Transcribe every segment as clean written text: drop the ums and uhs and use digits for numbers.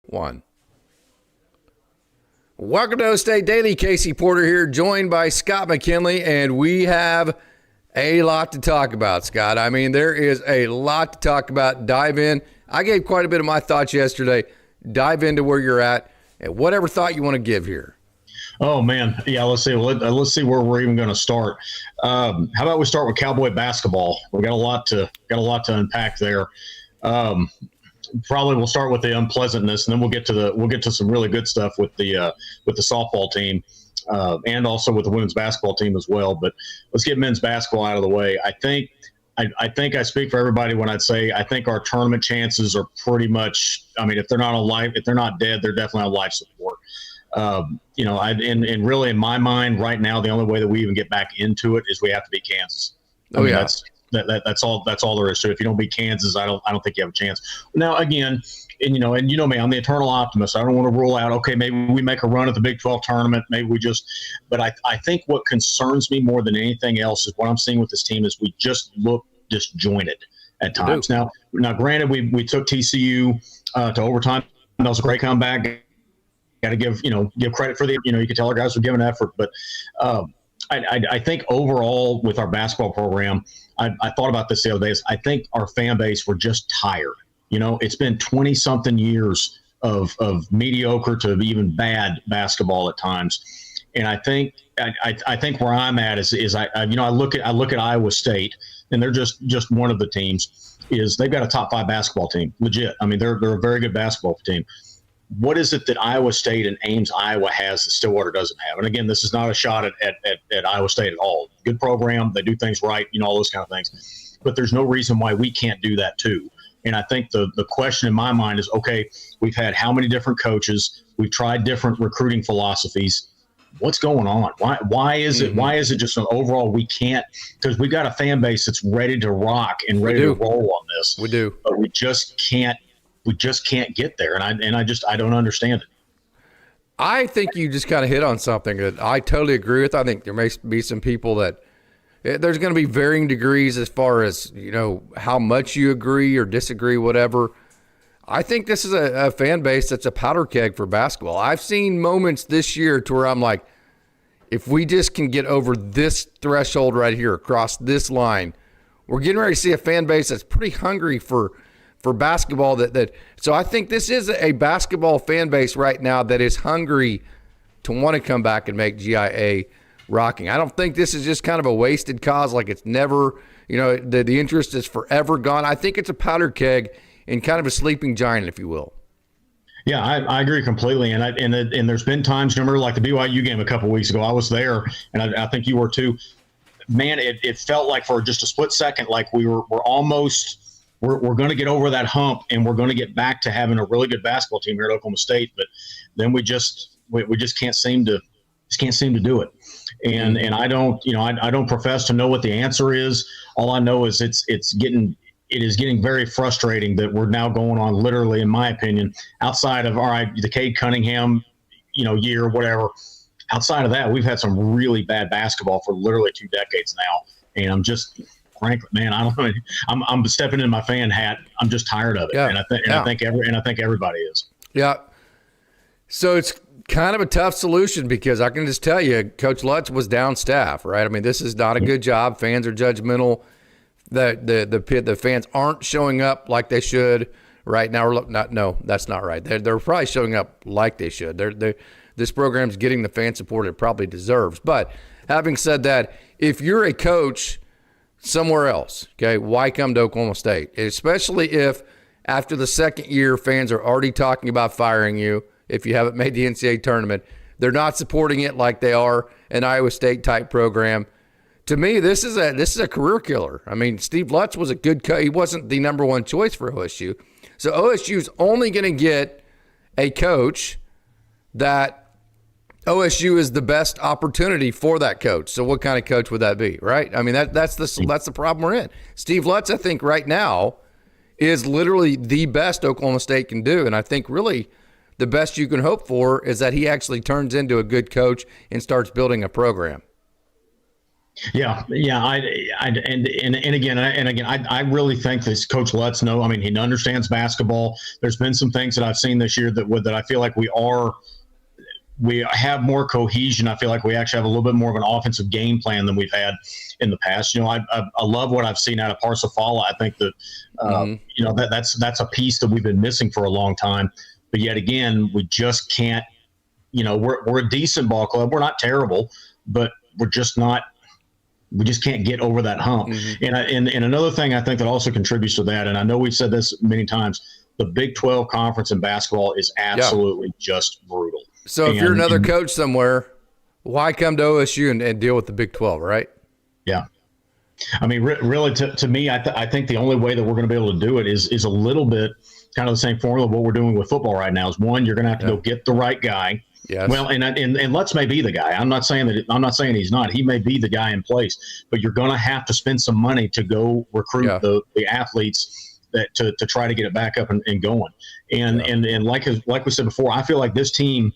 1. Welcome to OState Daily. Casey Porter here, joined by Scott McKinley, and we have a lot to talk about, Scott. I mean, there is a lot to talk about. Dive in. I gave quite a bit of my thoughts yesterday. Dive into where you're at and whatever thought you want to give here. Oh man, yeah. Let's see. Let's see where we're even going to start. How about we start with Cowboy basketball? We got a lot to unpack there. Probably we'll start with the unpleasantness, and then we'll get to some really good stuff with the softball team, and also with the women's basketball team as well. But let's get men's basketball out of the way. I think I speak for everybody when I say I think our tournament chances are pretty much. I mean, if they're not dead, they're definitely on life support. And really in my mind right now, the only way that we even get back into it is we have to beat Kansas. That's all there is to it. If you don't beat Kansas, I don't think you have a chance. Now again, and you know me, I'm the eternal optimist. I don't want to rule out, okay, maybe we make a run at the Big 12 tournament. Maybe but I think what concerns me more than anything else is what I'm seeing with this team is we just look disjointed at times. Now granted, we took TCU to overtime. That was a great comeback. Got to give credit for you can tell our guys were giving effort, but I think overall with our basketball program, I thought about this the other day. I think our fan base, we're just tired. It's been 20 something years of mediocre to even bad basketball at times. And I think where I'm at is I look at Iowa State, and they're just one of the teams. Is they've got a top 5 basketball team, legit. I mean, they're a very good basketball team. What is it that Iowa State and Ames, Iowa has that Stillwater doesn't have? And again, this is not a shot at Iowa State at all. Good program. They do things right, all those kind of things. But there's no reason why we can't do that too. And I think the question in my mind is, okay, we've had how many different coaches? We've tried different recruiting philosophies. What's going on? Why is it just an overall we can't? Because we got a fan base that's ready to rock and ready to roll on this. We do. But we just can't. We just can't get there, and I don't understand it. I think you just kind of hit on something that I totally agree with. I think there may be some people that there's going to be varying degrees as far as how much you agree or disagree, whatever. I think this is a fan base that's a powder keg for basketball. I've seen moments this year to where I'm like, if we just can get over this threshold right here across this line, we're getting ready to see a fan base that's pretty hungry for basketball. So I think this is a basketball fan base right now that is hungry to want to come back and make GIA rocking. I don't think this is just kind of a wasted cause, like it's never, the interest is forever gone. I think it's a powder keg and kind of a sleeping giant, if you will. Yeah, I agree completely. And there's been times, remember, like the BYU game a couple of weeks ago, I was there, and I think you were too. Man, it felt like for just a split second, like we're almost. We're going to get over that hump, and we're going to get back to having a really good basketball team here at Oklahoma State. But then we just can't seem to do it. And I don't profess to know what the answer is. All I know is it is getting very frustrating that we're now going on, literally, in my opinion, outside of the Cade Cunningham, year, whatever. Outside of that, we've had some really bad basketball for literally 2 decades now, and I'm just. Frankly, man, I don't know. I'm stepping in my fan hat. I'm just tired of it, yeah. and I think everybody is. Yeah. So it's kind of a tough solution because I can just tell you, Coach Lutz was down staff, right? I mean, this is not a good job. Fans are judgmental. The fans aren't showing up like they should right now. No, that's not right. They're probably showing up like they should. This program's getting the fan support it probably deserves. But having said that, if you're a coach somewhere else, okay, why come to Oklahoma State? Especially if after the second year, fans are already talking about firing you if you haven't made the NCAA tournament. They're not supporting it like they are an Iowa State type program. To me, this is a career killer. I mean, Steve Lutz was a good coach. He wasn't the number one choice for OSU. So OSU's only going to get a coach that OSU is the best opportunity for that coach. So what kind of coach would that be, right? I mean, that's the problem we're in. Steve Lutz, I think right now, is literally the best Oklahoma State can do. And I think really the best you can hope for is that he actually turns into a good coach and starts building a program. Yeah. I really think this Coach Lutz know. I mean, he understands basketball. There's been some things that I've seen this year that I feel like we have more cohesion. I feel like we actually have a little bit more of an offensive game plan than we've had in the past. I love what I've seen out of Parsifala. I think that that's a piece that we've been missing for a long time. But yet again, we just can't. We're a decent ball club. We're not terrible, but we're just not. We just can't get over that hump. And another thing I think that also contributes to that, and I know we've said this many times, the Big 12 conference in basketball is absolutely just brutal. So if you're another coach somewhere, why come to OSU and deal with the Big 12, right? Yeah. I mean, really, to me, I think the only way that we're going to be able to do it is a little bit kind of the same formula of what we're doing with football right now. Is one, you're going to have to go get the right guy. Yes. Well, and Lutz may be the guy. I'm not saying he's not. He may be the guy in place, but you're going to have to spend some money to go recruit the athletes to try to get it back up and going. And like we said before, I feel like this team,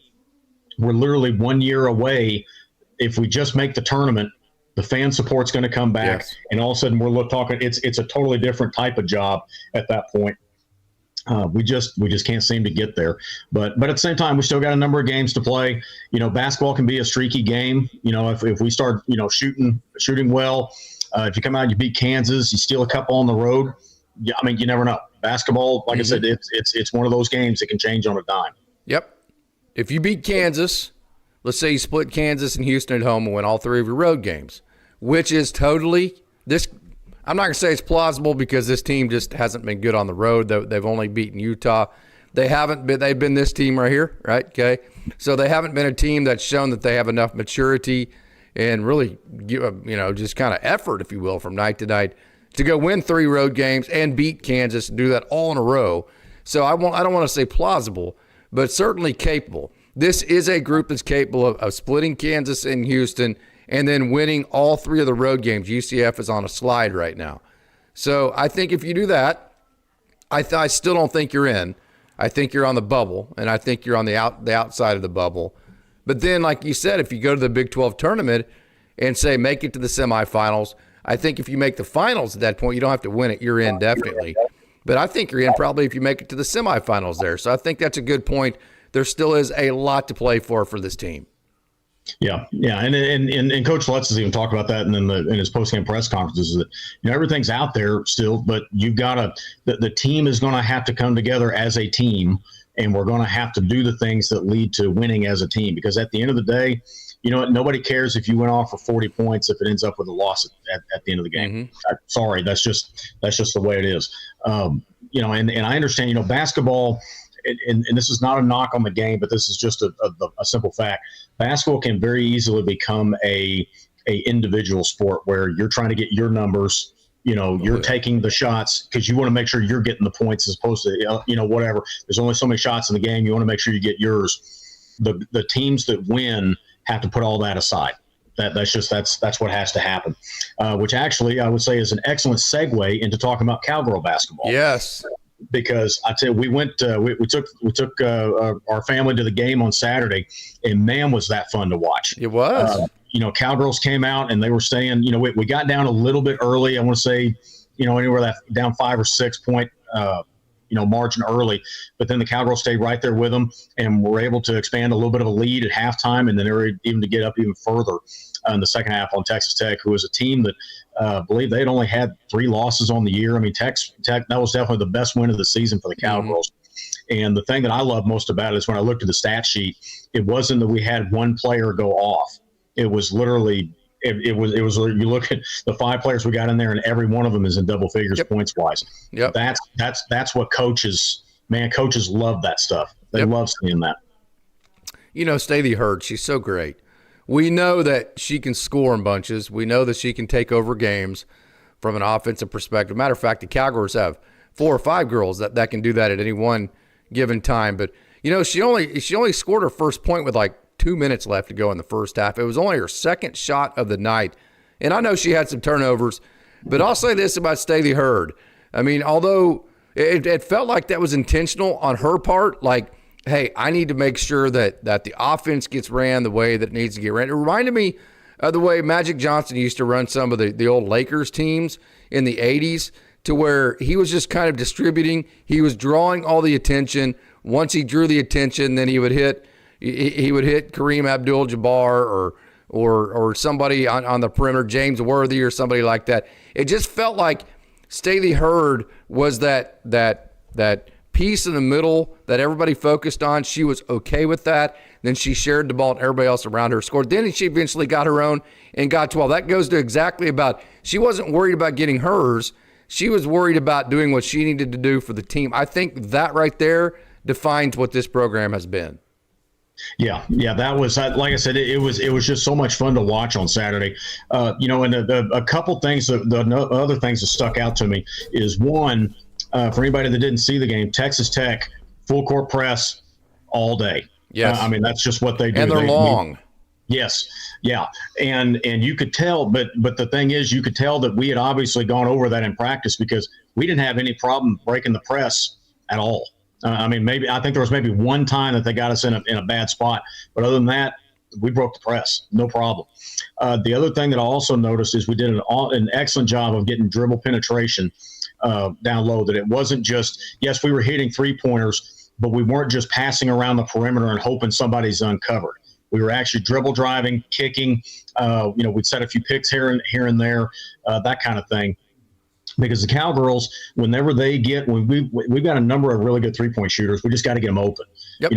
we're literally 1 year away. If we just make the tournament, the fan support's going to come back, and all of a sudden we're talking. It's a totally different type of job at that point. We just can't seem to get there. But at the same time, we still got a number of games to play. Basketball can be a streaky game. If we start shooting well, if you come out and you beat Kansas, you steal a couple on the road. Yeah, I mean, you never know. Basketball, like I said, it's one of those games that can change on a dime. Yep. If you beat Kansas, let's say you split Kansas and Houston at home and win all three of your road games, which is totally this. I'm not going to say it's plausible because this team just hasn't been good on the road. They've only beaten Utah. They've been this team right here, right? Okay. So they haven't been a team that's shown that they have enough maturity and really, just kind of effort, if you will, from night to night to go win three road games and beat Kansas and do that all in a row. So I don't want to say plausible, but certainly capable. This is a group that's capable of splitting Kansas and Houston and then winning all three of the road games. UCF is on a slide right now. So I think if you do that, I still don't think you're in. I think you're on the bubble, and I think you're on the outside of the bubble. But then, like you said, if you go to the Big 12 tournament and say make it to the semifinals, I think if you make the finals at that point, you don't have to win it. You're in definitely. But I think you're in probably if you make it to the semifinals there. So I think that's a good point. There still is a lot to play for this team. Yeah, and Coach Lutz has even talked about that in his post-game press conferences that everything's out there still, but you've got to the team is going to have to come together as a team, and we're going to have to do the things that lead to winning as a team. Because at the end of the day, nobody cares if you went off for 40 points if it ends up with a loss at the end of the game. Sorry, that's just the way it is. And I understand. Basketball. And this is not a knock on the game, but this is just a simple fact. Basketball can very easily become a individual sport where you're trying to get your numbers. You're taking the shots because you want to make sure you're getting the points as opposed to whatever. There's only so many shots in the game. You want to make sure you get yours. The teams that win have to put all that aside. That's what has to happen. Which actually I would say is an excellent segue into talking about cowgirl basketball. Yes. Because I tell you, we went, we took our family to the game on Saturday, and man, was that fun to watch. It was. Cowgirls came out and they were saying, we got down a little bit early. I want to say, anywhere that down 5 or 6 point, margin early, but then the Cowgirls stayed right there with them and were able to expand a little bit of a lead at halftime, and then they were even to get up even further in the second half on Texas Tech, who was a team that I believe they had only had 3 losses on the year. I mean, Tech, that was definitely the best win of the season for the Cowgirls. And the thing that I love most about it is when I looked at the stat sheet, it wasn't that we had one player go off. It was literally it was you look at the 5 players we got in there, and every one of them is in double figures points wise. Yep. That's what coaches love that stuff. They love seeing that. Staley Hurd, she's so great. We know that she can score in bunches. We know that she can take over games from an offensive perspective. Matter of fact, the Cowgirls have 4 or 5 girls that can do that at any one given time. But she only scored her first point with like 2 minutes left to go in the first half. It was only her second shot of the night. And I know she had some turnovers, but I'll say this about Staley Hurd. I mean, although it felt like that was intentional on her part, like, hey, I need to make sure that the offense gets ran the way that it needs to get ran. It reminded me The way Magic Johnson used to run some of the old Lakers teams in the 80s, to where he was just kind of distributing. He was drawing all the attention. Once he drew the attention, then he would hit Kareem Abdul-Jabbar or somebody on the perimeter, James Worthy or somebody like that. It just felt like Staley Hurd was that piece in the middle that everybody focused on. She was okay with that. Then she shared the ball and everybody else around her scored. Then she eventually got her own and got 12. That goes to exactly about, she wasn't worried about getting hers. She was worried about doing what she needed to do for the team. I think that right there defines what this program has been. Yeah, that was, like I said, it was just so much fun to watch on Saturday. And a couple things, the other things that stuck out to me is one, for anybody that didn't see the game, Texas Tech, full court press all day. Yes. I mean, that's just what they do. And they're long. Yes. Yeah. And you could tell, but the thing is, you could tell that we had obviously gone over that in practice because we didn't have any problem breaking the press at all. I think there was maybe one time that they got us in a bad spot, but other than that, we broke the press, no problem. The other thing that I also noticed is we did an excellent job of getting dribble penetration down low, that it wasn't just, yes, we were hitting 3-pointers, but we weren't just passing around the perimeter and hoping somebody's uncovered. We were actually dribble driving, kicking. We'd set a few picks here and there, that kind of thing. Because the Cowgirls, whenever they get, we've got a number of really good 3-point shooters. We just got to get them open. Yep.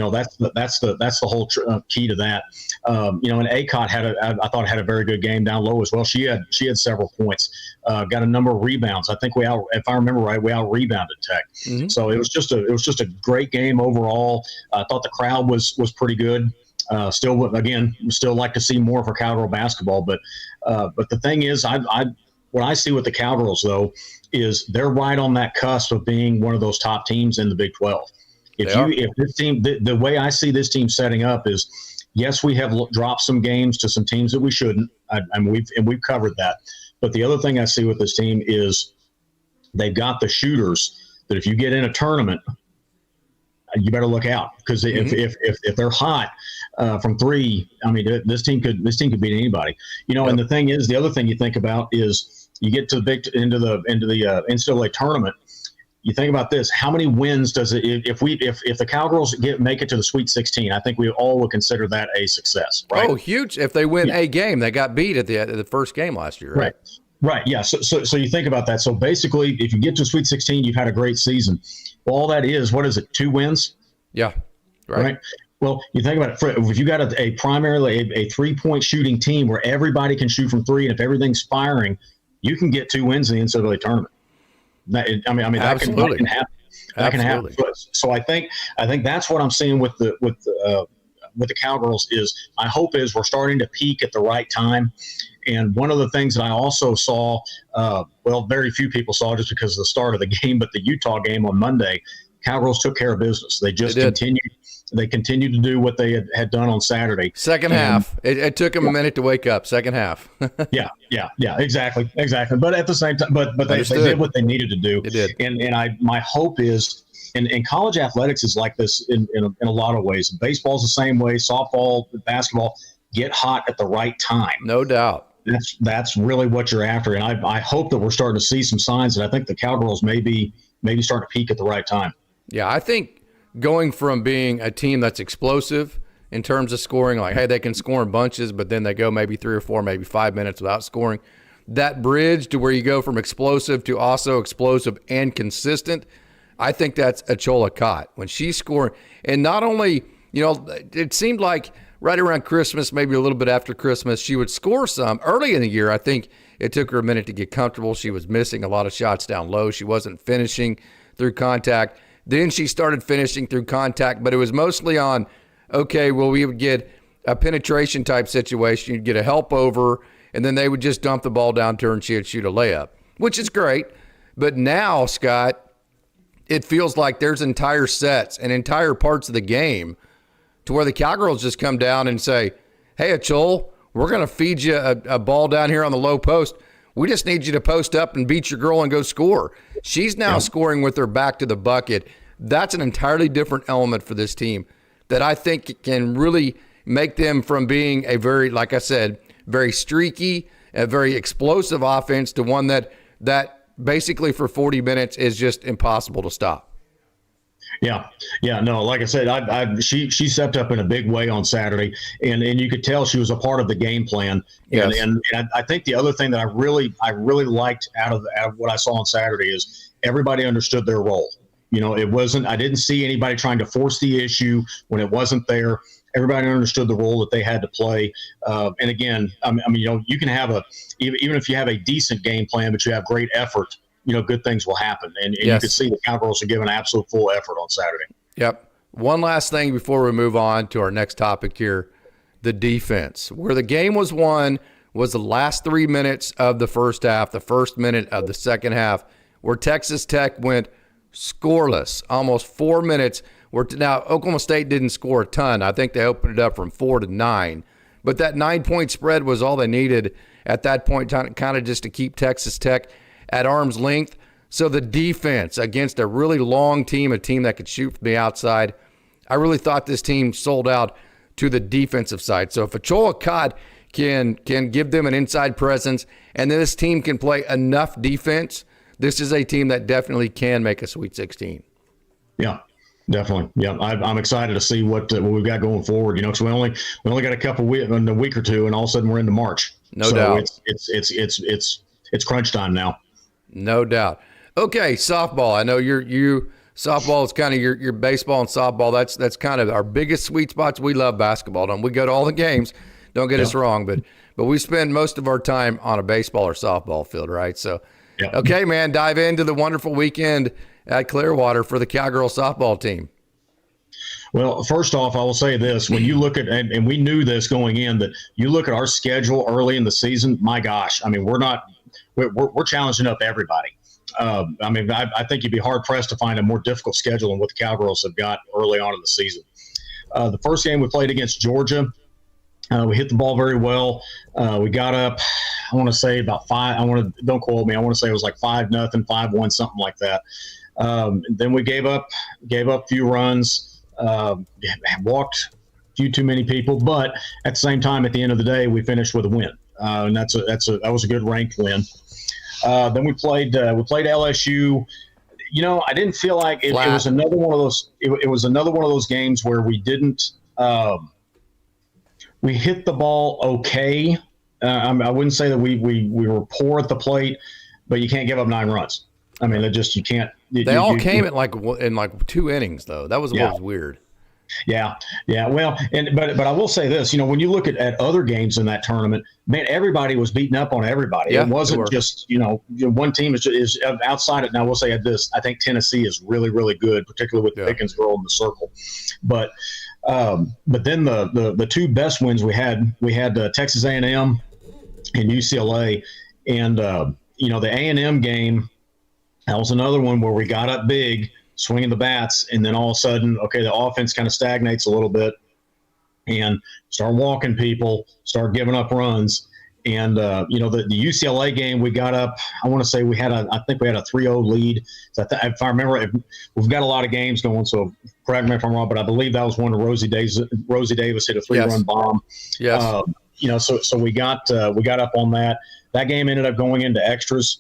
That's the whole key to that. And Acott I thought had a very good game down low as well. She had several points, got a number of rebounds. I think if I remember right, we out rebounded Tech. Mm-hmm. So it was just a great game overall. I thought the crowd was pretty good. Still like to see more for Cowgirl basketball, but the thing is, what I see with the Cowgirls, though, is they're right on that cusp of being one of those top teams in the Big 12. If this team, the way I see this team setting up is, yes, we have dropped some games to some teams that we shouldn't, and we've covered that. But the other thing I see with this team is they've got the shooters that if you get in a tournament, you better look out, because if they're hot from three, I mean, this team could beat anybody. And the thing is, the other thing you think about is, you get to into the NCAA tournament. You think about this: how many wins does it? If the Cowgirls make it to the Sweet 16, I think we all would consider that a success, right? Oh, huge! If they win a game, they got beat at the first game last year, right? Right. Yeah. So you think about that. So basically, if you get to Sweet 16, you've had a great season. Well, all that is, what is it? 2 wins? Yeah. Right. Well, you think about it. If you got a primarily a 3-point shooting team where everybody can shoot from 3, and if everything's firing, you can get 2 wins in the NCAA tournament. That can happen. That can happen. So I think that's what I'm seeing with the Cowgirls is, my hope is we're starting to peak at the right time. And one of the things that I also saw, very few people saw just because of the start of the game, but the Utah game on Monday, Cowgirls took care of business. They just continued. They continued to do what they had done on Saturday. Second half, it took them a minute to wake up. Second half. Yeah, exactly. But at the same time, but they did what they needed to do. They did. And my hope is, and college athletics is like this in a lot of ways. Baseball's the same way. Softball, basketball, get hot at the right time. No doubt. That's really what you're after. And I hope that we're starting to see some signs, and I think the Cowgirls may be starting to peak at the right time. Yeah, I think going from being a team that's explosive in terms of scoring, like, hey, they can score in bunches, but then they go maybe 3 or 4, maybe 5 minutes without scoring. That bridge to where you go from explosive to also explosive and consistent, I think that's Achola Cott. When she's scoring, and not only, it seemed like right around Christmas, maybe a little bit after Christmas, she would score some. Early in the year, I think it took her a minute to get comfortable. She was missing a lot of shots down low. She wasn't finishing through contact. Then she started finishing through contact, but it was mostly on, we would get a penetration type situation. You'd get a help over, and then they would just dump the ball down to her and she would shoot a layup, which is great. But now, Scott, it feels like there's entire sets and entire parts of the game to where the Cowgirls just come down and say, hey, Achol, we're going to feed you a ball down here on the low post. We just need you to post up and beat your girl and go score. She's now scoring with her back to the bucket. That's an entirely different element for this team that I think can really make them from being a very, like I said, very streaky, a very explosive offense to one that basically for 40 minutes is just impossible to stop. Yeah. No, like I said, she stepped up in a big way on Saturday, and you could tell she was a part of the game plan. Yes. And I think the other thing that I really liked out of what I saw on Saturday is everybody understood their role. I didn't see anybody trying to force the issue when it wasn't there. Everybody understood the role that they had to play. And again, you can have even if you have a decent game plan, but you have great effort, good things will happen. And yes. You could see the Cowgirls are giving absolute full effort on Saturday. Yep. One last thing before we move on to our next topic here, the defense. Where the game was won was the last 3 minutes of the first half, the first minute of the second half, where Texas Tech went scoreless, almost 4 minutes. Now, Oklahoma State didn't score a ton. I think they opened it up from 4 to 9. But that 9-point spread was all they needed at that point, kind of just to keep Texas Tech at arm's length. So the defense against a really long team, a team that could shoot from the outside, I really thought this team sold out to the defensive side. So if Achoa Cott can give them an inside presence and then this team can play enough defense, this is a team that definitely can make a Sweet 16. Yeah. Definitely, yeah. I'm excited to see what we've got going forward. Because we only got a couple in a week or two, and all of a sudden we're into March. No doubt, it's crunch time now. No doubt. Okay, softball. I know you softball is kind of your baseball and softball. That's kind of our biggest sweet spots. We love basketball, don't we? Go to all the games. Don't get us wrong, but we spend most of our time on a baseball or softball field, right? So, okay, man, dive into the wonderful weekend at Clearwater for the Cowgirl softball team. Well, first off, I will say this. When you look at, and we knew this going in, that you look at our schedule early in the season, my gosh, I mean, we're challenging up everybody. I think you'd be hard-pressed to find a more difficult schedule than what the Cowgirls have got early on in the season. The first game we played against Georgia, we hit the ball very well. We got up, I want to say about 5. Don't quote me. I want to say it was like 5-0, 5-1, something like that. Then we gave up a few runs, walked a few too many people, but at the same time, at the end of the day, we finished with a win, and that was a good ranked win. Then we played LSU. I didn't feel like it was another one of those. It was another one of those games where we didn't. We hit the ball okay. I wouldn't say that we were poor at the plate, but you can't give up 9 runs. I mean, you can't. They all came in like 2 innings, though. That was what was weird. Yeah. Well, but I will say this. When you look at other games in that tournament, man, everybody was beating up on everybody. Yeah, it wasn't just one team is outside it. And I will say this: I think Tennessee is really, really good, particularly with Pickens girl in the circle. But then the 2 best wins we had Texas A&M and UCLA, and the A&M game. That was another one where we got up big, swinging the bats, and then all of a sudden, the offense kind of stagnates a little bit and start walking people, start giving up runs. And, the UCLA game, we got up, I want to say I think we had a 3-0 lead. So if I remember, we've got a lot of games going, so correct me if I'm wrong, but I believe that was one of Rosie Davis hit a 3-run bomb. Yes. So we got up on that. That game ended up going into extras.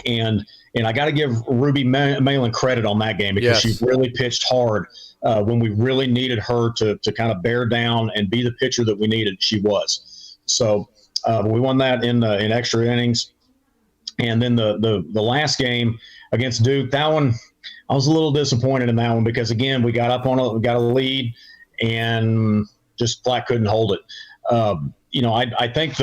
And I got to give Ruby Malin credit on that game because she really pitched hard when we really needed her to kind of bear down and be the pitcher that we needed. She was. So we won that in extra innings. And then the last game against Duke, that one, I was a little disappointed in that one because, again, we got a lead and just flat couldn't hold it. I think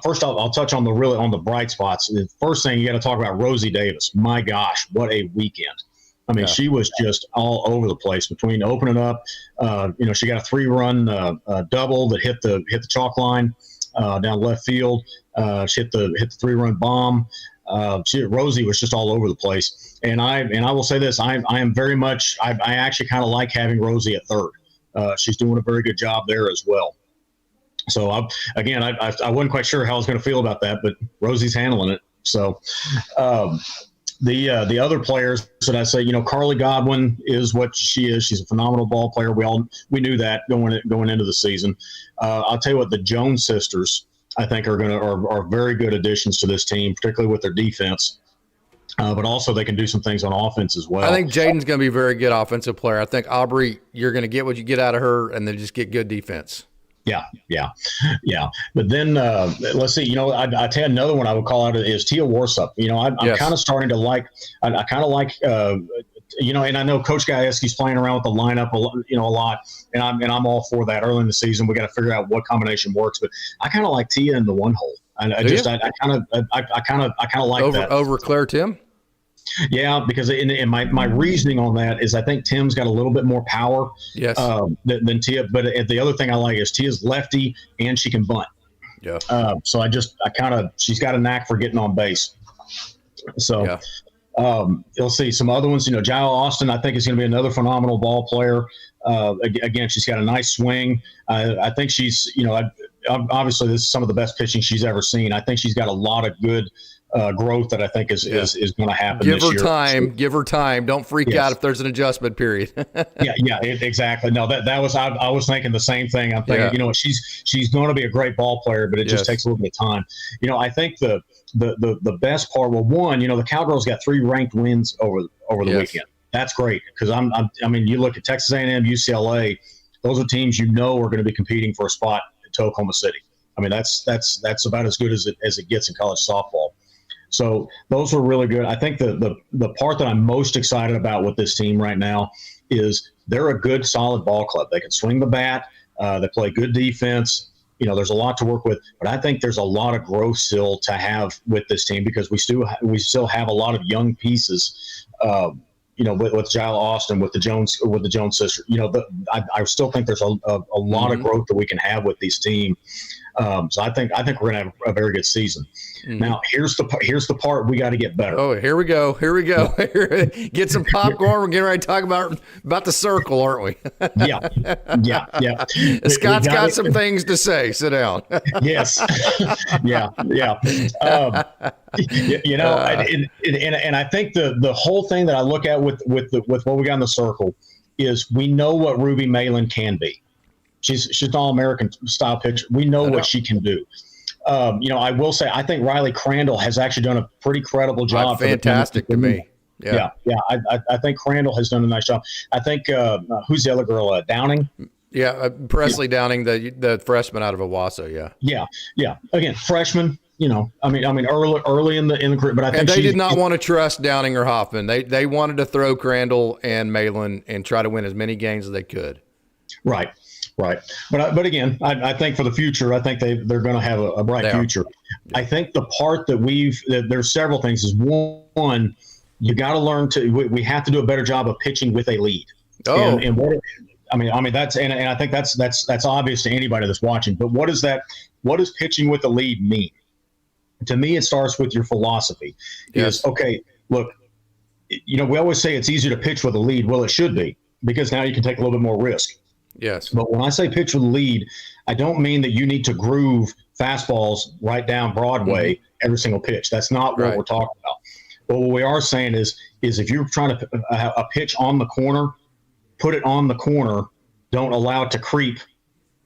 first I'll touch on the bright spots. The first thing you got to talk about Rosie Davis. My gosh, what a weekend! I mean, she was just all over the place between opening up. She got a 3-run double that hit the chalk line down left field. She hit the 3-run bomb. Rosie was just all over the place. And I will say this: I am very much. I actually kind of like having Rosie at third. She's doing a very good job there as well. So I wasn't quite sure how I was going to feel about that, but Rosie's handling it. So The other players that I say, Carly Godwin is what she is. She's a phenomenal ball player. We knew that going into the season. I'll tell you what, the Jones sisters, I think, are very good additions to this team, particularly with their defense. But also they can do some things on offense as well. I think Jaden's going to be a very good offensive player. I think Aubrey, you're going to get what you get out of her, and then just get good defense. Yeah. But then let's see. I tell you another one I would call out is Tia Warsup. I'm kind of starting to like. I kind of like. And I know Coach Gajewski's playing around with the lineup a lot, and I'm all for that. Early in the season, we got to figure out what combination works. But I kind of like Tia in the one hole. I kind of like that over Claire Tim. Yeah, because in my reasoning on that is I think Tim's got a little bit more power than Tia. But the other thing I like is Tia's lefty and she can bunt. Yeah. So she's got a knack for getting on base. So you'll see some other ones. Jael Austin, I think, is going to be another phenomenal ball player. Again, she's got a nice swing. I think she's, obviously this is some of the best pitching she's ever seen. I think she's got a lot of good growth that I think is going to happen this year. Give her time. Don't freak out if there's an adjustment period. Exactly. No, that was I was thinking the same thing. I'm thinking, she's going to be a great ball player, but it just takes a little bit of time. I think the best part. Well, one, the Cowgirls got 3 ranked wins over the weekend. That's great because you look at Texas A&M, UCLA. Those are teams are going to be competing for a spot to Oklahoma City. That's about as good as it gets in college softball. So those were really good. I think the part that I'm most excited about with this team right now is they're a good, solid ball club. They can swing the bat. They play good defense. There's a lot to work with, but I think there's a lot of growth still to have with this team because we still have a lot of young pieces. With Jael Austin, with the Jones sisters. I still think there's a lot of growth that we can have with these teams. So I think we're gonna have a very good season. Mm-hmm. Now here's the part we got to get better. Oh, here we go. Get some popcorn. We're getting ready to talk about the circle, aren't we? Yeah. Scott's got some things to say. Sit down. Yes. Yeah. And I think the whole thing that I look at with what we got in the circle is we know what Ruby Malin can be. She's an All-American style pitcher. We know what she can do. I will say I think Riley Crandall has actually done a pretty credible job. Fantastic to me. Yeah. I think Crandall has done a nice job. I think who's the other girl? Downing. Yeah, Presley Downing, the freshman out of Owasso. Yeah. Again, freshman. Early in the career, but I think they did not want to trust Downing or Hoffman. They wanted to throw Crandall and Malin and try to win as many games as they could. Right. But again, I think for the future, I think they're going to have a bright future. I think the part that there's several things is one, you got to learn we have to do a better job of pitching with a lead. Oh, and that's and I think that's obvious to anybody that's watching. But what does pitching with a lead mean? To me, it starts with your philosophy. Yes. Okay, look, we always say it's easier to pitch with a lead. Well, it should be because now you can take a little bit more risk. Yes. But when I say pitch with a lead, I don't mean that you need to groove fastballs right down Broadway every single pitch. That's not what we're talking about. But what we are saying is if you're trying to a pitch on the corner, put it on the corner. Don't allow it to creep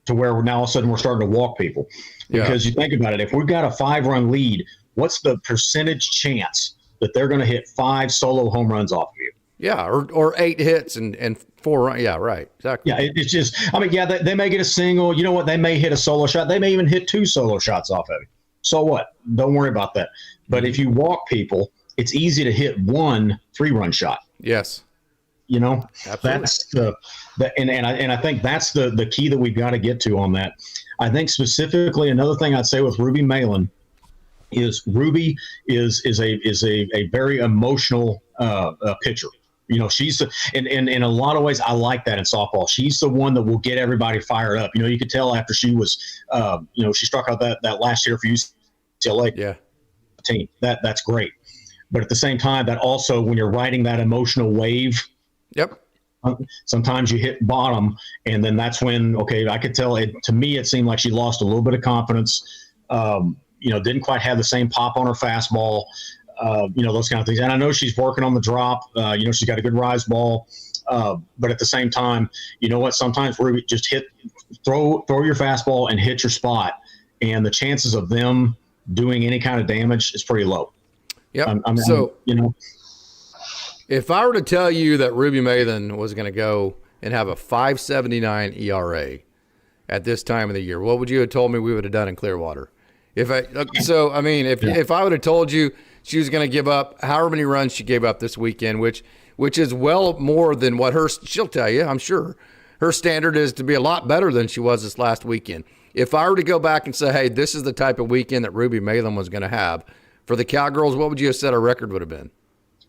to where now all of a sudden we're starting to walk people. Because you think about it, if we've got a 5-run lead, what's the percentage chance that they're going to hit 5 solo home runs off of you? Yeah, or 8 hits and 4 runs. Yeah, right. Exactly. Yeah, it's just, they may get a single. You know what? They may hit a solo shot. They may even hit 2 solo shots off of it. So what? Don't worry about that. But if you walk people, it's easy to hit 1 3-run shot. Yes. Absolutely. That's and I think that's the key that we've got to get to on that. I think specifically another thing I'd say with Ruby Malin is Ruby is a very emotional pitcher. She's in a lot of ways I like that in softball. She's the one that will get everybody fired up. You could tell after she was she struck out that last year for UCLA team. That's great. But at the same time, that also when you're riding that emotional wave. Yep. Sometimes you hit bottom, and then that's when I could tell it. To me, it seemed like she lost a little bit of confidence. Didn't quite have the same pop on her fastball. those kind of things. And I know she's working on the drop. She's got a good rise ball. But at the same time, you know what? Sometimes Ruby just throw your fastball and hit your spot, and the chances of them doing any kind of damage is pretty low. Yeah. If I were to tell you that Ruby Mathan was going to go and have a 5.79 ERA at this time of the year, what would you have told me we would have done in Clearwater? If I would have told you she was going to give up however many runs she gave up this weekend, which is well more than what she'll tell you, I'm sure. Her standard is to be a lot better than she was this last weekend. If I were to go back and say, hey, this is the type of weekend that Ruby Mathan was going to have, for the Cowgirls, what would you have said our record would have been?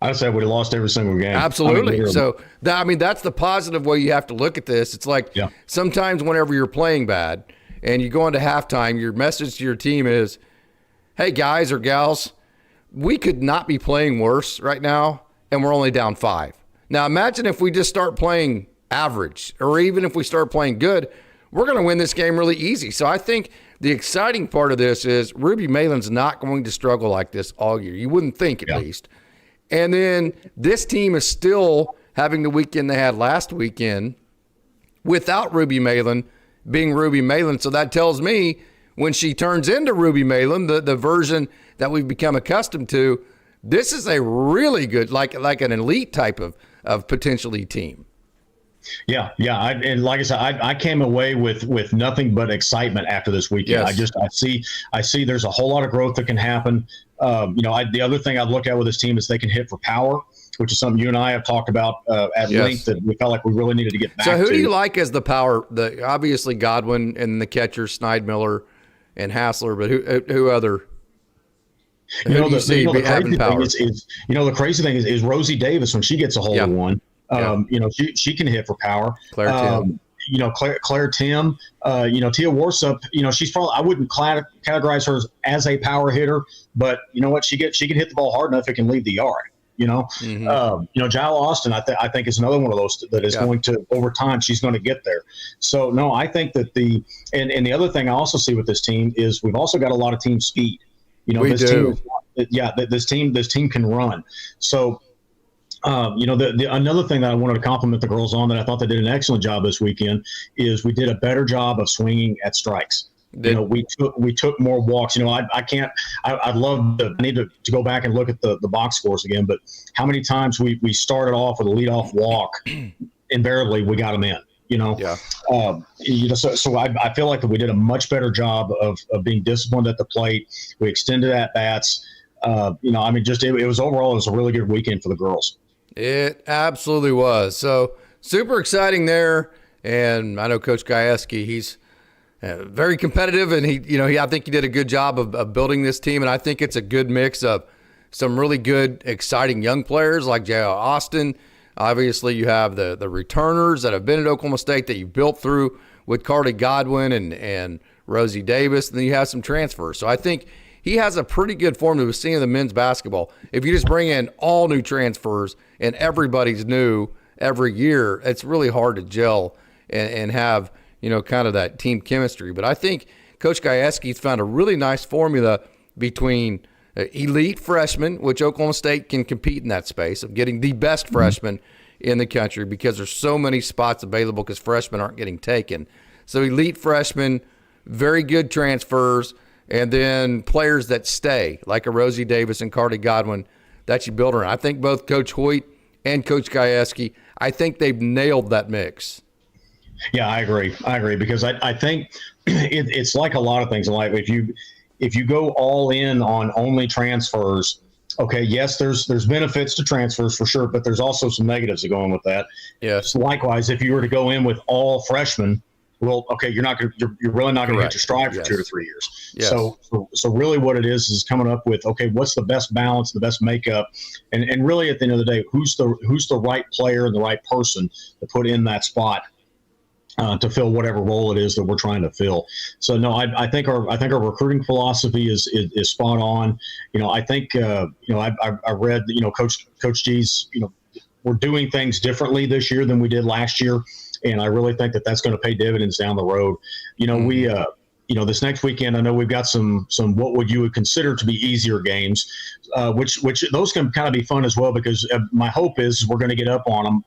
I'd say we'd have lost every single game. Absolutely. That's the positive way you have to look at this. It's like sometimes whenever you're playing bad and you go into halftime, your message to your team is, hey, guys or gals, we could not be playing worse right now, and we're only down 5. Now, imagine if we just start playing average, or even if we start playing good, we're going to win this game really easy. So I think the exciting part of this is Ruby Mathan's not going to struggle like this all year. You wouldn't think, at least. And then this team is still having the weekend they had last weekend without Ruby Mathan being Ruby Mathan. So that tells me when she turns into Ruby Mathan, the version that we've become accustomed to, this is a really good, like an elite type of potentially team. Yeah. And like I said, I came away with nothing but excitement after this weekend. Yes. I see there's a whole lot of growth that can happen. The other thing I've looked at with this team is they can hit for power, which is something you and I have talked about at length that we felt like we really needed to get back to. So who do you like as the power? Obviously Godwin and the catcher, Schneidmiller and Hassler, but who other? The crazy thing is Rosie Davis, when she gets a hold of one, she can hit for power. Claire Tim. Claire Tim, Tia Warsup, she's probably, I wouldn't categorize her as a power hitter, but you know what? She can hit the ball hard enough it can leave the yard. Jyle Austin, I think is another one of those that is going to, over time, she's going to get there. So no, I think that and the other thing I also see with this team is we've also got a lot of team speed. This team can run. So, another thing that I wanted to compliment the girls on that I thought they did an excellent job this weekend is we did a better job of swinging at strikes. We took more walks. I'd love to, I need to go back and look at the box scores again, but how many times we started off with a leadoff walk, invariably we got them in. So I feel like that we did a much better job of being disciplined at the plate. We extended at bats. It was a really good weekend for the girls. It absolutely was. So super exciting there. And I know Coach Gajewski, he's very competitive, and I think he did a good job of building this team. And I think it's a good mix of some really good, exciting young players like J.R. Austin. Obviously, you have the returners that have been at Oklahoma State that you built through with Carly Godwin and Rosie Davis, and then you have some transfers. So I think he has a pretty good formula with seeing the men's basketball. If you just bring in all new transfers and everybody's new every year, it's really hard to gel and have, kind of that team chemistry. But I think Coach Gajewski's found a really nice formula between elite freshmen, which Oklahoma State can compete in that space of getting the best freshmen in the country because there's so many spots available because freshmen aren't getting taken. So elite freshmen, very good transfers, and then players that stay, like a Rosie Davis and Carly Godwin, that you build around. I think both Coach Hoyt and Coach Gajewski, I think they've nailed that mix. Yeah, I agree because I think it's like a lot of things in life. If you go all in on only transfers, okay, yes, there's benefits to transfers for sure, but there's also some negatives that go in with that. Yes. So likewise, if you were to go in with all freshmen, well, okay, you're really not going to get your stride for 2 to 3 years. Yes. So really what it is coming up with, okay, what's the best balance, the best makeup, and really at the end of the day, who's the right player and the right person to put in that spot to fill whatever role it is that we're trying to fill. So no, I think our recruiting philosophy is spot on. I think I read Coach G's we're doing things differently this year than we did last year, and I really think that that's going to pay dividends down the road. this next weekend, I know we've got some what would you would consider to be easier games, which those can kind of be fun as well, because my hope is we're going to get up on them,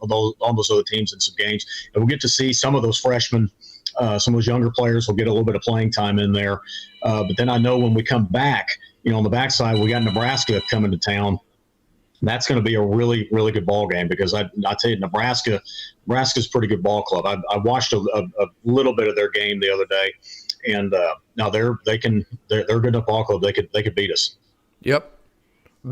on those other teams in some games, and we'll get to see some of those freshmen, some of those younger players will get a little bit of playing time in there. But then I know when we come back, on the backside, we got Nebraska coming to town. That's going to be a really, really good ball game, because I tell you, Nebraska's a pretty good ball club. I watched a little bit of their game the other day, and now they're a good enough ball club. They could beat us. Yep.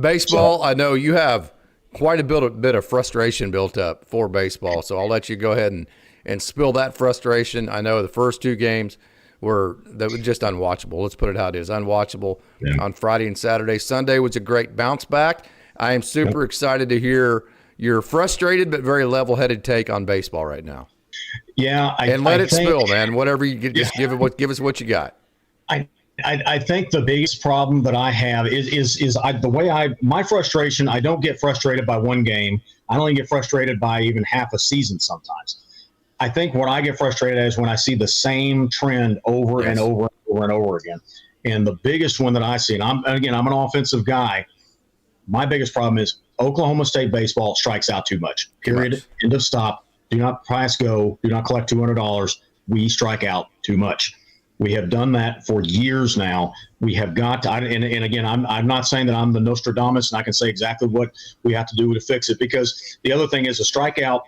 Baseball, I know you have quite a bit of frustration built up for baseball, so I'll let you go ahead and spill that frustration. I know the first two games were just unwatchable. Let's put it how it is, unwatchable on Friday and Saturday. Sunday was a great bounce back. I am super excited to hear your frustrated but very level-headed take on baseball right now. Yeah, let it spill, man. Whatever you get, just give us what you got. I think the biggest problem that I have is my frustration. I don't get frustrated by one game. I don't even get frustrated by even half a season sometimes. I think what I get frustrated at is when I see the same trend over and over and over again. And the biggest one that I see, and I'm an offensive guy. My biggest problem is Oklahoma State baseball strikes out too much. Period. End of stop. Do not price go. Do not collect $200. We strike out too much. We have done that for years now. We have got to, and again, I'm not saying that I'm the Nostradamus and I can say exactly what we have to do to fix it, because the other thing is a strikeout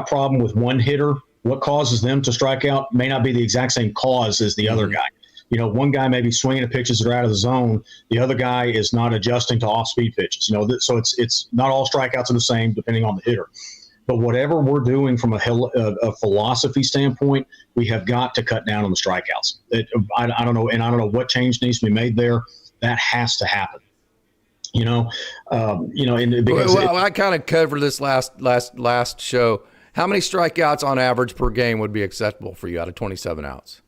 problem with one hitter, what causes them to strike out may not be the exact same cause as the other guy. One guy may be swinging at pitches that are out of the zone. The other guy is not adjusting to off-speed pitches. So it's not all strikeouts are the same depending on the hitter. But whatever we're doing from a philosophy standpoint, we have got to cut down on the strikeouts. I don't know, and I don't know what change needs to be made there. That has to happen. Because I kind of covered this last show. How many strikeouts on average per game would be acceptable for you out of 27 outs?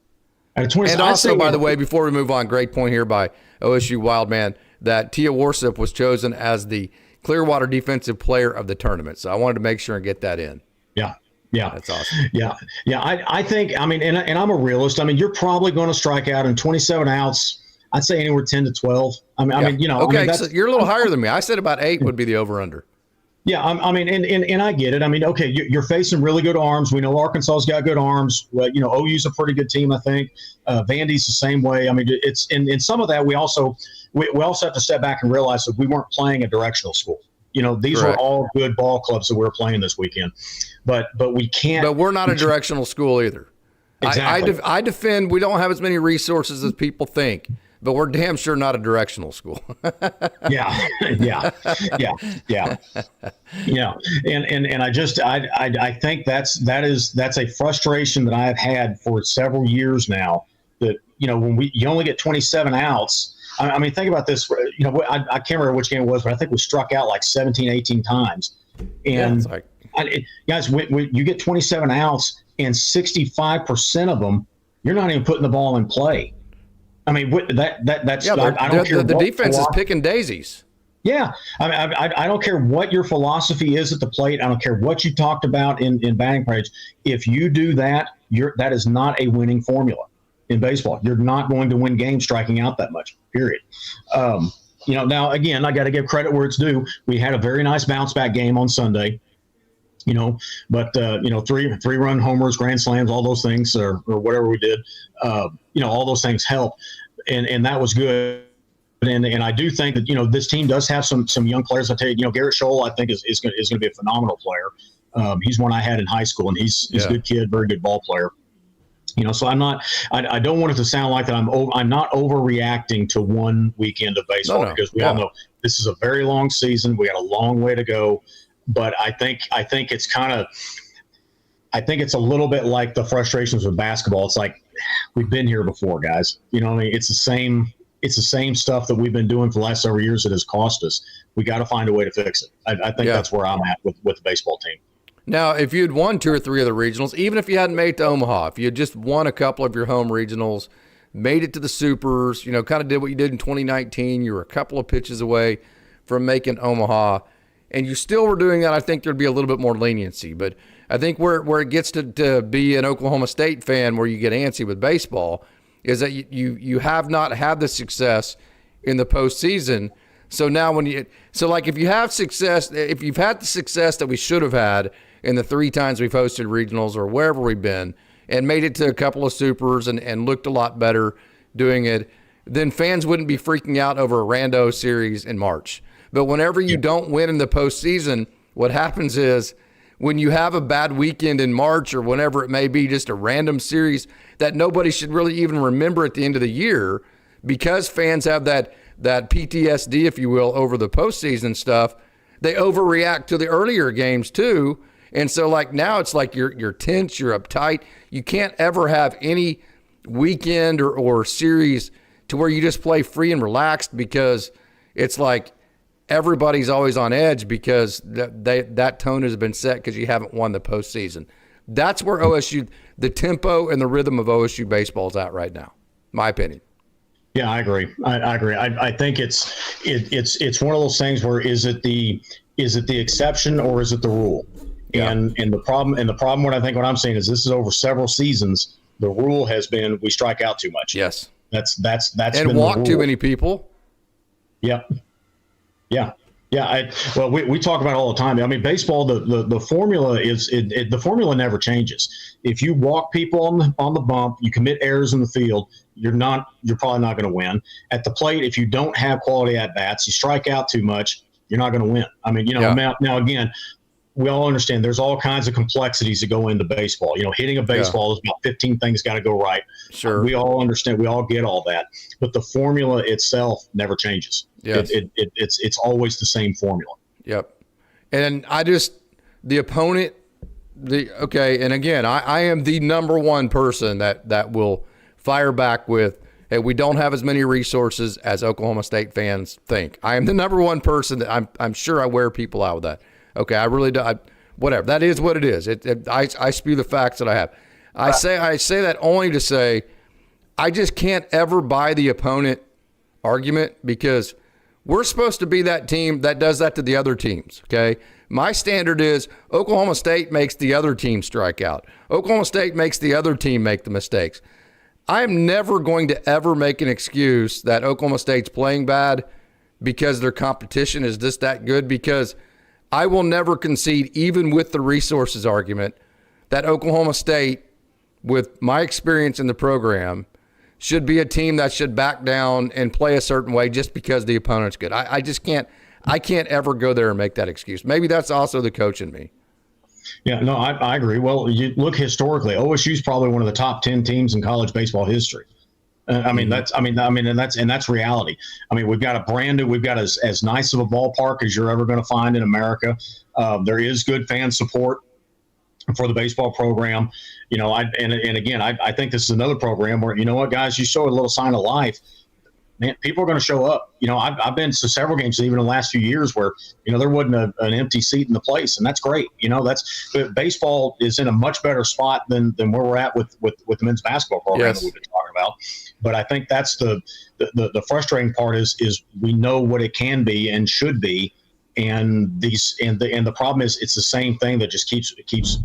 And also, by the way, before we move on, great point here by OSU Wildman that Tia Warsip was chosen as the Clearwater Defensive Player of the tournament. So I wanted to make sure and get that in. Yeah. That's awesome. Yeah. I think, and I'm a realist. You're probably going to strike out in 27 outs. I'd say anywhere 10 to 12. Okay, so you're a little higher than me. I said about 8 would be the over-under. Yeah, and I get it. Okay, you're facing really good arms. We know Arkansas's got good arms. Well, OU's a pretty good team, I think. Vandy's the same way. It's in some of that we also have to step back and realize that we weren't playing a directional school. These were all good ball clubs that we were playing this weekend, but we can't. But we're not a directional school either. Exactly. I defend we don't have as many resources as people think. But we're damn sure not a directional school. Yeah. And I think that's a frustration that I've had for several years now. That when you only get 27 outs. Think about this. I can't remember which game it was, but I think we struck out like 17, 18 times. And guys, when you get 27 outs and 65% of them, you're not even putting the ball in play. That's. I don't care. The defense is picking daisies. Yeah, I don't care what your philosophy is at the plate. I don't care what you talked about in batting practice. If you do that, that is not a winning formula in baseball. You're not going to win games striking out that much. Period. Now again, I got to give credit where it's due. We had a very nice bounce back game on Sunday. But 3-run homers, grand slams, all those things, or whatever we did, all those things help, and that was good. And I do think that this team does have some young players. I tell you, Garrett Scholl, I think is going to be a phenomenal player. He's one I had in high school, and he's a good kid, very good ball player. So I don't want it to sound like that I'm not overreacting to one weekend of baseball, because we all know this is a very long season. We got a long way to go. But I think it's a little bit like the frustrations with basketball. It's like we've been here before, guys. It's the same stuff that we've been doing for the last several years that has cost us. We got to find a way to fix it. I think that's where I'm at with the baseball team. Now, if you'd won 2 or 3 of the regionals, even if you hadn't made it to Omaha, if you had just won a couple of your home regionals, made it to the Supers, kind of did what you did in 2019, you were a couple of pitches away from making Omaha, and you still were doing that, I think there'd be a little bit more leniency. But I think where it gets to be an Oklahoma State fan where you get antsy with baseball is that you have not had the success in the postseason. So now if you have success, if you've had the success that we should have had in the 3 times we've hosted regionals or wherever we've been and made it to a couple of supers and looked a lot better doing it, then fans wouldn't be freaking out over a rando series in March. But whenever you don't win in the postseason, what happens is when you have a bad weekend in March or whenever it may be, just a random series that nobody should really even remember at the end of the year, because fans have that PTSD, if you will, over the postseason stuff, they overreact to the earlier games too. And so like now it's like you're tense, you're uptight. You can't ever have any weekend or series to where you just play free and relaxed, because it's like everybody's always on edge because that tone has been set because you haven't won the postseason. That's where OSU, the tempo and the rhythm of OSU baseball is at right now, my opinion. Yeah, I agree. I agree. I think it's one of those things where is it the exception or is it the rule? Yeah. And the problem what I'm saying is this is over several seasons. The rule has been we strike out too much. Yes. That's and been walk too many people. Yep. Yeah. Yeah. We talk about it all the time. I mean, baseball, the formula the formula never changes. If you walk people on the bump, you commit errors in the field, you're probably not going to win. At the plate, if you don't have quality at bats, you strike out too much, you're not going to win. I mean, now again, we all understand there's all kinds of complexities that go into baseball. Hitting a baseball is about 15 things got to go right. Sure. We all understand. We all get all that. But the formula itself never changes. Yes. It's always the same formula. Yep. And the opponent, and again, I am the number one person that will fire back with, hey, we don't have as many resources as Oklahoma State fans think. I am the number one person that I'm sure I wear people out with that. Okay, I really do. Whatever. That is what it is. I spew the facts that I have. I say that only to say I just can't ever buy the opponent argument, because we're supposed to be that team that does that to the other teams, okay? My standard is Oklahoma State makes the other team strike out. Oklahoma State makes the other team make the mistakes. I'm never going to ever make an excuse that Oklahoma State's playing bad because their competition is just that good, because I will never concede, even with the resources argument, that Oklahoma State, with my experience in the program, should be a team that should back down and play a certain way just because the opponent's good. I just can't. I can't ever go there and make that excuse. Maybe that's also the coach in me. Yeah, no, I agree. Well, you look historically, OSU is probably one of the top 10 teams in college baseball history. That's reality. I mean, we've got we've got as nice of a ballpark as you're ever going to find in America. There is good fan support for the baseball program. I think this is another program where, you know what, guys, you show a little sign of life, man, people are going to show up. I've been to several games, even in the last few years, where, there wasn't an empty seat in the place. And that's great. But baseball is in a much better spot than where we're at with the men's basketball program that we've been talking about. But I think that's the frustrating part is we know what it can be and should be. And the problem is it's the same thing that just keeps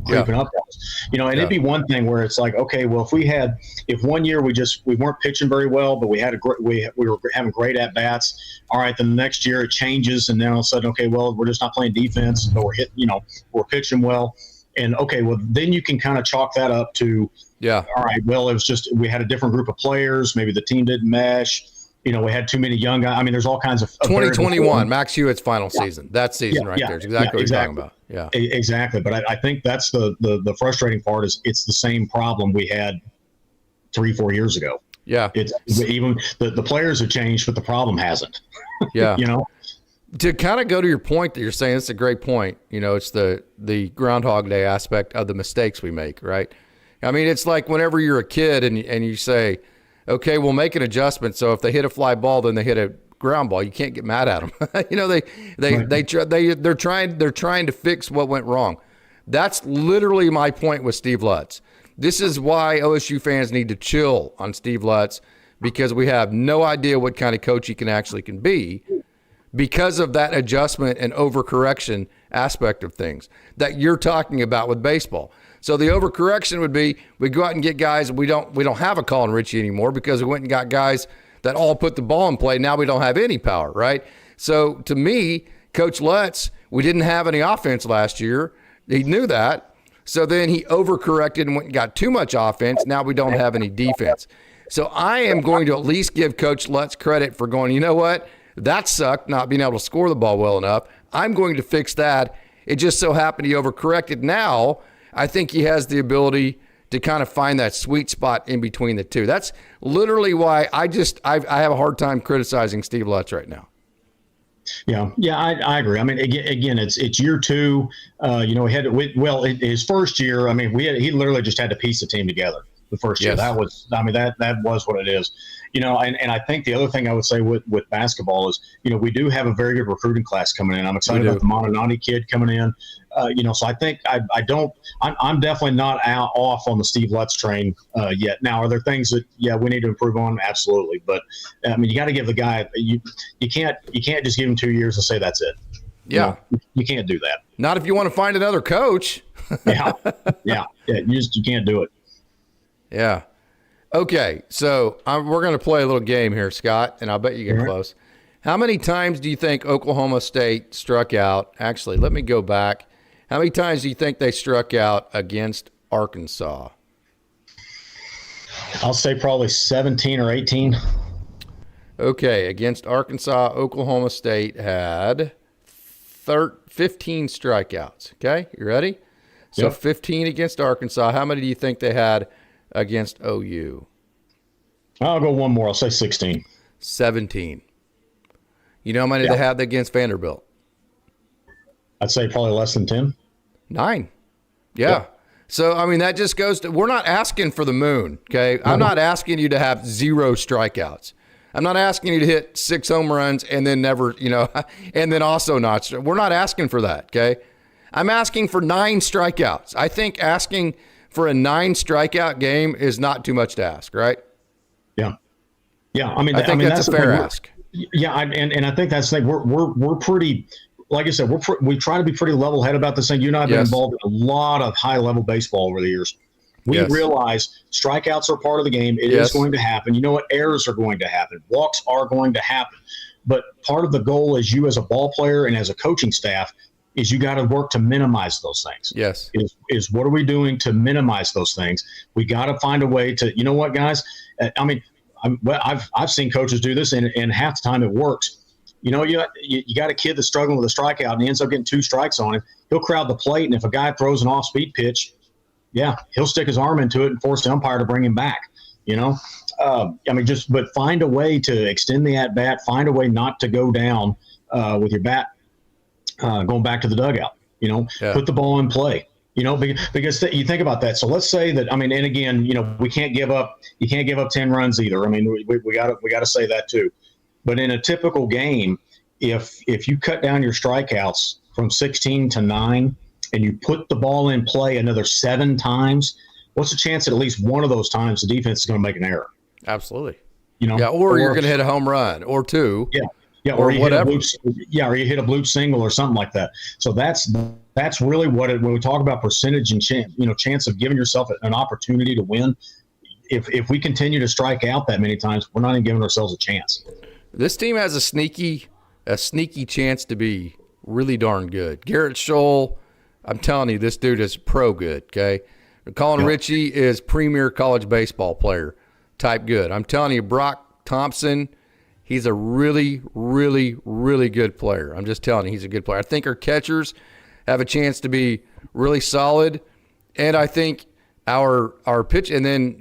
creeping up on us. It'd be one thing where it's like, okay, well, if 1 year we weren't pitching very well, but we were having great at bats. All right, then the next year it changes, and then all of a sudden, okay, well, we're just not playing defense, but we're pitching well, and okay, well, then you can kind of chalk that up to, all right, well, it was just we had a different group of players, maybe the team didn't mesh. We had too many young guys. I mean, there's all kinds of 2021 Max Hewitt's final season. That season right there is exactly what you're talking about. Yeah, exactly. But I think that's the frustrating part is it's the same problem we had 3-4 years ago. Yeah, it's even the players have changed, but the problem hasn't. Yeah, To kind of go to your point that you're saying, it's a great point. It's the Groundhog Day aspect of the mistakes we make, right? I mean, it's like whenever you're a kid and you say, okay, we'll make an adjustment. So if they hit a fly ball, then they hit a ground ball. You can't get mad at them. They're trying to fix what went wrong. That's literally my point with Steve Lutz. This is why OSU fans need to chill on Steve Lutz, because we have no idea what kind of coach he can be. because of that adjustment and overcorrection aspect of things that you're talking about with baseball. So the overcorrection would be we go out and get guys. We don't have a Colin Ritchie anymore because we went and got guys that all put the ball in play. Now we don't have any power, right? So to me, Coach Lutz, we didn't have any offense last year. He knew that. So then he overcorrected and went and got too much offense. Now we don't have any defense. So I am going to at least give Coach Lutz credit for going, you know what? That sucked, not being able to score the ball well enough. I'm going to fix that. It just so happened he overcorrected. Now I think he has the ability to kind of find that sweet spot in between the two. That's literally why I have a hard time criticizing Steve Lutz right now. Yeah, I agree. I mean, again, it's year two. His first year. I mean, he literally just had to piece the team together the first year. That was what it is. And I think the other thing I would say with basketball is, we do have a very good recruiting class coming in. I'm excited about the Mononati kid coming in. So I think I'm definitely not off on the Steve Lutz train yet. Now, are there things that we need to improve on? Absolutely, but I mean, you got to give the guy you can't just give him 2 years and say that's it. Yeah, you can't do that. Not if you want to find another coach. yeah, you can't do it. Yeah. Okay, so we're going to play a little game here, Scott, and I'll bet you get close. How many times do you think Oklahoma State struck out? Actually, let me go back. How many times do you think they struck out against Arkansas? I'll say probably 17 or 18. Okay, against Arkansas, Oklahoma State had 15 strikeouts. Okay, you ready? So 15 against Arkansas. How many do you think they had against OU? I'll go one more. I'll say 16. 17. You know how many they had against Vanderbilt? I'd say probably less than 10. 9. Yeah. So, I mean, that just goes to – we're not asking for the moon, okay? I'm not asking you to have 0 strikeouts. I'm not asking you to hit 6 home runs and then never, and then also not – we're not asking for that, okay? I'm asking for 9 strikeouts. I think asking – for a 9 strikeout game is not too much to ask, right? Yeah. I mean, that's a fair ask. Yeah, and I think that's the thing. We're pretty, like I said, we try to be pretty level-headed about this thing. You and I have been involved in a lot of high-level baseball over the years. We realize strikeouts are part of the game. It is going to happen. You know what? Errors are going to happen. Walks are going to happen. But part of the goal is you as a ball player and as a coaching staff is you got to work to minimize those things. Yes. Is what are we doing to minimize those things? We got to find a way to, you know what, guys? I mean, I've seen coaches do this, and half the time it works. You got a kid that's struggling with a strikeout, and he ends up getting 2 strikes on him. He'll crowd the plate, and if a guy throws an off-speed pitch, he'll stick his arm into it and force the umpire to bring him back. But find a way to extend the at-bat, find a way not to go down with your bat going back to the dugout, put the ball in play, because you think about that. So let's say that, and again, you can't give up 10 runs either. I mean, we got to say that too. But in a typical game, if you cut down your strikeouts from 16 to 9 and you put the ball in play another 7 times, what's the chance that at least one of those times the defense is going to make an error? Absolutely. Or you're going to hit a home run or 2. Yeah, or you whatever. Or you hit a bloop single or something like that. So that's really when we talk about percentage and chance of giving yourself an opportunity to win. If we continue to strike out that many times, we're not even giving ourselves a chance. This team has a sneaky chance to be really darn good. Garrett Scholl, I'm telling you, this dude is pro good. Okay, Colin Ritchie is premier college baseball player type good. I'm telling you, Brock Thompson. He's a really, really, really good player. I'm just telling you, he's a good player. I think our catchers have a chance to be really solid, and I think our pitch, and then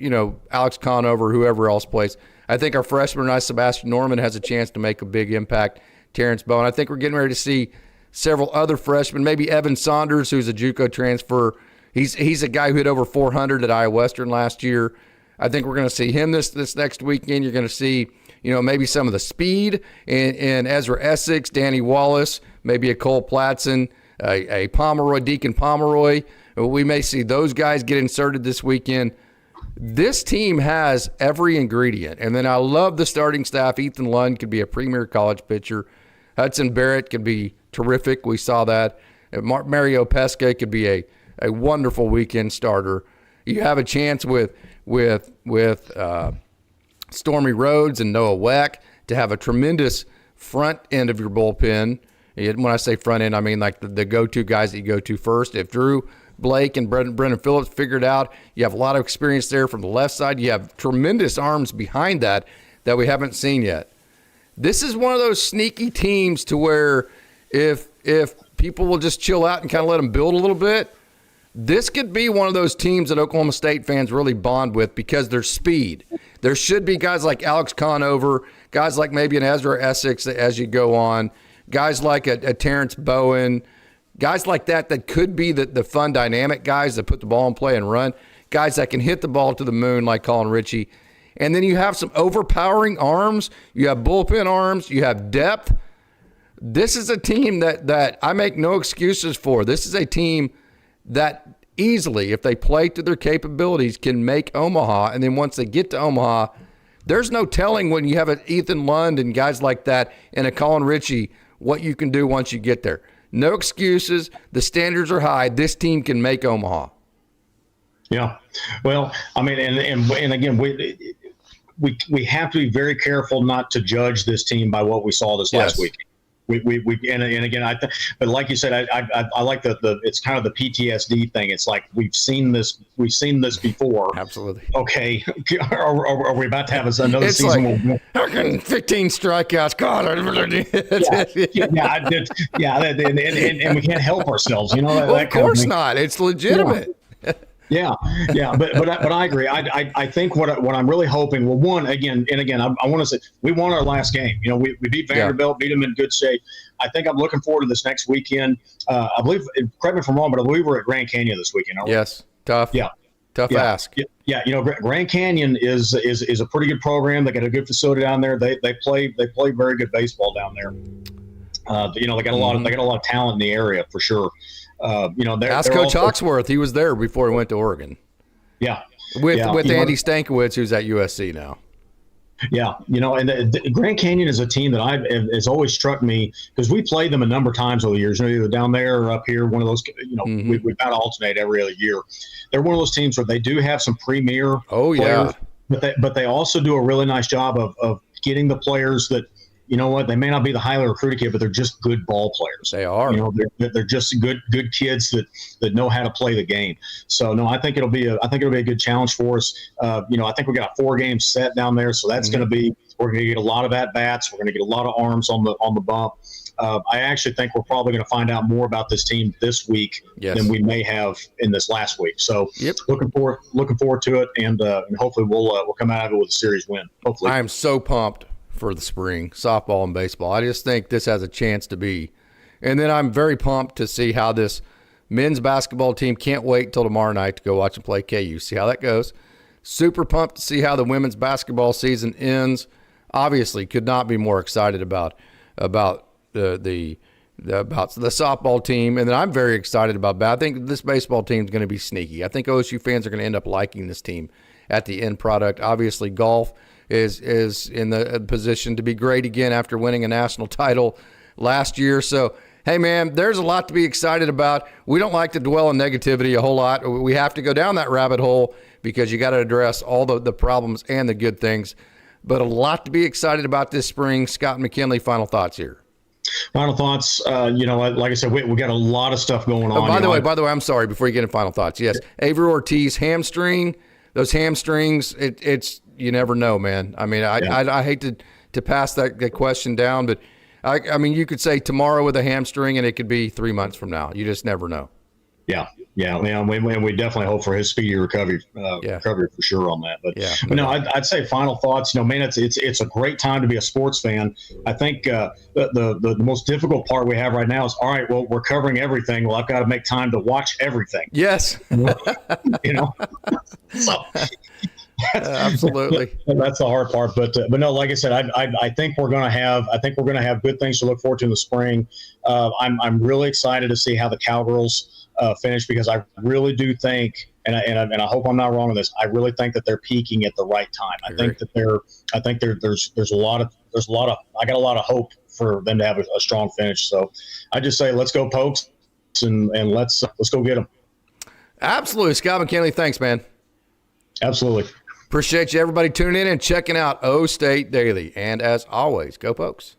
Alex Conover, whoever else plays. I think our freshman, Sebastian Norman, has a chance to make a big impact. Terrence Bowen. I think we're getting ready to see several other freshmen. Maybe Evan Saunders, who's a JUCO transfer. He's a guy who hit over 400 at Iowa Western last year. I think we're going to see him this next weekend. You're going to see. Maybe some of the speed in Ezra Essex, Danny Wallace, maybe a Cole Platson, a Pomeroy, Deacon Pomeroy. We may see those guys get inserted this weekend. This team has every ingredient. And then I love the starting staff. Ethan Lund could be a premier college pitcher. Hudson Barrett could be terrific. We saw that. Mario Pesca could be a wonderful weekend starter. You have a chance with Stormy Rhodes and Noah Weck to have a tremendous front end of your bullpen. When I say front end, I mean like the go-to guys that you go to first. If Drew Blake and Brendan Phillips figure it out, you have a lot of experience there from the left side. You have tremendous arms behind that we haven't seen yet. This is one of those sneaky teams to where if people will just chill out and kind of let them build a little bit, this could be one of those teams that Oklahoma State fans really bond with because their speed. There should be guys like Alex Conover, guys like maybe an Ezra Essex as you go on, guys like a Terrence Bowen, guys like that could be the fun, dynamic guys that put the ball in play and run, guys that can hit the ball to the moon like Colin Ritchie. And then you have some overpowering arms. You have bullpen arms. You have depth. This is a team that I make no excuses for. This is a team that easily, if they play to their capabilities, can make Omaha. And then once they get to Omaha, there's no telling when you have an Ethan Lund and guys like that and a Colin Ritchie what you can do once you get there. No excuses. The standards are high. This team can make Omaha. Yeah. Well, I mean, and again, we have to be very careful not to judge this team by what we saw this last week. And again, but like you said, I like the it's kind of the PTSD thing. It's like we've seen this before. Absolutely. Okay, are we about to have another it's season? Like, how can 15 strikeouts? God, and we can't help ourselves. You know, well, of course not. It's legitimate. Yeah, but I agree. I think what I'm really hoping. Well, one again, I want to say we won our last game. You know, we beat Vanderbilt, beat them in good shape. I think I'm looking forward to this next weekend. I believe, correct me if I'm wrong, but I believe we're at Grand Canyon this weekend. Yes, tough. Yeah, tough ask. Yeah, you know, Grand Canyon is a pretty good program. They got a good facility down there. They play very good baseball down there. You know, they got a lot of talent in the area for sure. You know, ask Coach Hawksworth. He was there before he went to Oregon. Yeah, with Andy Stankiewicz, who's at USC now. Yeah, you know, and the Grand Canyon is a team that has always struck me because we played them a number of times over the years. You know, either down there or up here. One of those, you know, we kind of alternate every other year. They're one of those teams where they do have some premier players, but they also do a really nice job of getting the players that, you know what, they may not be the highly recruited kid, but they're just good ball players. They are. You know, they're just good kids that know how to play the game. So no, I think it'll be a good challenge for us. You know, I think we got a 4-game set down there, so that's going to be, we're going to get a lot of at bats. We're going to get a lot of arms on the bump. I actually think we're probably going to find out more about this team this week than we may have in this last week. So looking forward to it, and hopefully we'll come out of it with a series win. Hopefully. I am so pumped for the spring, softball and baseball. I just think this has a chance to be. And then I'm very pumped to see how this men's basketball team, can't wait until tomorrow night to go watch them play KU, see how that goes. Super pumped to see how the women's basketball season ends. Obviously, could not be more excited about the softball team. And then I'm very excited about I think this baseball team is going to be sneaky. I think OSU fans are going to end up liking this team at the end product. Obviously, golf is in the position to be great again after winning a national title last year. So, hey, man, there's a lot to be excited about. We don't like to dwell on negativity a whole lot. We have to go down that rabbit hole because you got to address all the problems and the good things. But a lot to be excited about this spring. Scott McKinley, final thoughts here. Final thoughts, you know, like I said, we got a lot of stuff going on. By the way, I'm sorry, before you get into final thoughts. Yes, Avery Ortiz, hamstring. Those hamstrings, it's you never know, man. I mean, I hate to pass that question down, but I mean, you could say tomorrow with a hamstring, and it could be 3 months from now. You just never know. Yeah. We definitely hope for his speedy recovery for sure on that. But no, I'd say final thoughts. You know, man, it's a great time to be a sports fan. I think the most difficult part we have right now is, all right, well, we're covering everything. Well, I've got to make time to watch everything. Yes. You know. So. Absolutely. That's the hard part, but no, like I said, I think we're going to have good things to look forward to in the spring. I'm really excited to see how the Cowgirls finish, because I really do think, and I hope I'm not wrong on this, I really think that they're peaking at the right time. I think that there's a lot of I got a lot of hope for them to have a strong finish. So I just say, let's go Pokes, and let's go get them. Absolutely. Scott McKinley, thanks, man. Absolutely. Appreciate you, everybody, tuning in and checking out OState Daily. And as always, go Pokes.